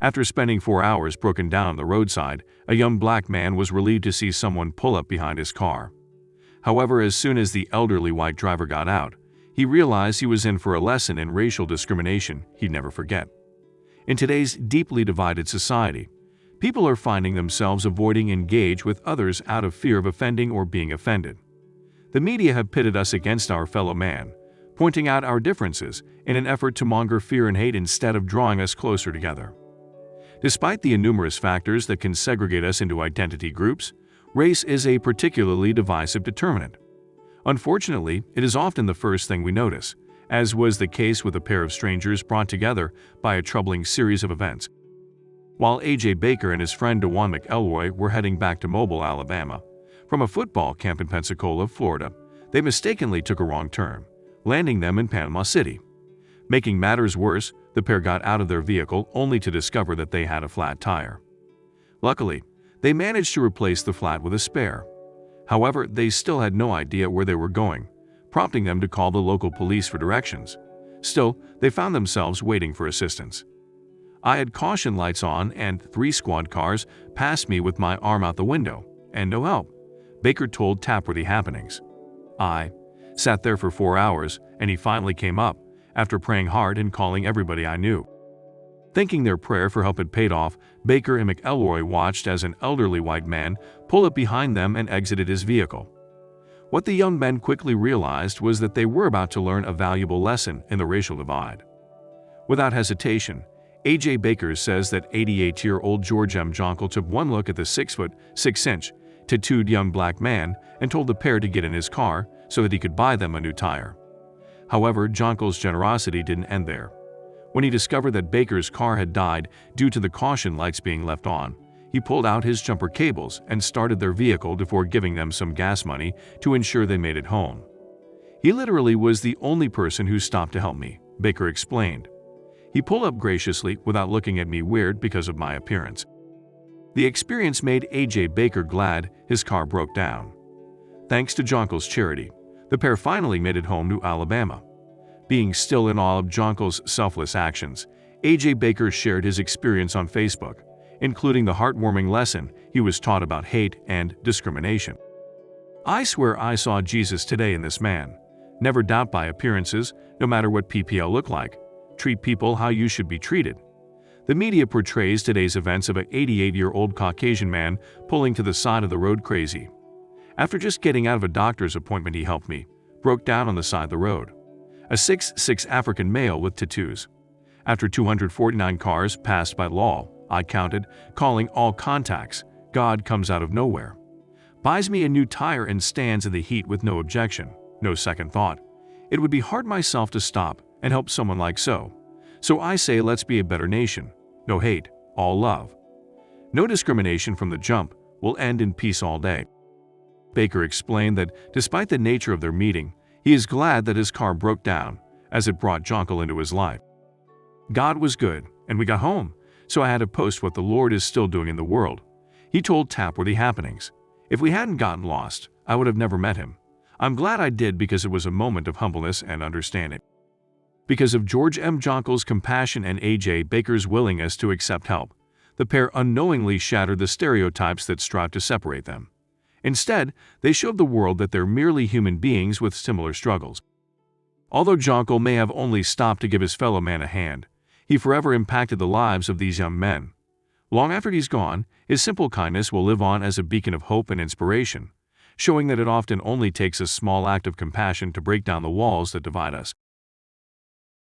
After spending 4 hours broken down on the roadside, a young black man was relieved to see someone pull up behind his car. However, as soon as the elderly white driver got out, he realized he was in for a lesson in racial discrimination he'd never forget. In today's deeply divided society, people are finding themselves avoiding engage with others out of fear of offending or being offended. The media have pitted us against our fellow man, pointing out our differences in an effort to monger fear and hate instead of drawing us closer together. Despite the numerous factors that can segregate us into identity groups, race is a particularly divisive determinant. Unfortunately, it is often the first thing we notice, as was the case with a pair of strangers brought together by a troubling series of events. While A.J. Baker and his friend DeJuan McElroy were heading back to Mobile, Alabama, from a football camp in Pensacola, Florida, they mistakenly took a wrong turn, landing them in Panama City. Making matters worse, the pair got out of their vehicle only to discover that they had a flat tire. Luckily, they managed to replace the flat with a spare. However, they still had no idea where they were going, prompting them to call the local police for directions. Still, they found themselves waiting for assistance. I had caution lights on and 3 squad cars passed me with my arm out the window, and no help, Baker told Tapworthy Happenings. I sat there for 4 hours, and he finally came up, after praying hard and calling everybody I knew. Thinking their prayer for help had paid off, Baker and McElroy watched as an elderly white man pulled up behind them and exited his vehicle. What the young men quickly realized was that they were about to learn a valuable lesson in the racial divide. Without hesitation, A.J. Baker says that 88-year-old George M. Jonkel took one look at the 6'6" tattooed young black man and told the pair to get in his car so that he could buy them a new tire. However, Jonkel's generosity didn't end there. When he discovered that Baker's car had died due to the caution lights being left on, he pulled out his jumper cables and started their vehicle before giving them some gas money to ensure they made it home. He literally was the only person who stopped to help me, Baker explained. He pulled up graciously without looking at me weird because of my appearance. The experience made A.J. Baker glad his car broke down. Thanks to Jonkel's charity, the pair finally made it home to Alabama. Being still in awe of Jonkel's selfless actions, A.J. Baker shared his experience on Facebook, including the heartwarming lesson he was taught about hate and discrimination. I swear I saw Jesus today in this man. Never doubt by appearances, no matter what PPL look like. Treat people how you should be treated. The media portrays today's events of an 88-year-old Caucasian man pulling to the side of the road crazy. After just getting out of a doctor's appointment, he helped me, broke down on the side of the road. A 6'6" African male with tattoos. After 249 cars passed by law, I counted, calling all contacts, God comes out of nowhere. Buys me a new tire and stands in the heat with no objection, no second thought. It would be hard myself to stop and help someone like so. So I say let's be a better nation. No hate, all love. No discrimination from the jump, will end in peace all day. Baker explained that despite the nature of their meeting, he is glad that his car broke down, as it brought Jonkel into his life. God was good, and we got home, so I had to post what the Lord is still doing in the world. He told Tapworthy Happenings. If we hadn't gotten lost, I would have never met him. I'm glad I did because it was a moment of humbleness and understanding. Because of George M. Jonkel's compassion and A.J. Baker's willingness to accept help, the pair unknowingly shattered the stereotypes that strive to separate them. Instead, they showed the world that they're merely human beings with similar struggles. Although Jonkel may have only stopped to give his fellow man a hand, he forever impacted the lives of these young men. Long after he's gone, his simple kindness will live on as a beacon of hope and inspiration, showing that it often only takes a small act of compassion to break down the walls that divide us.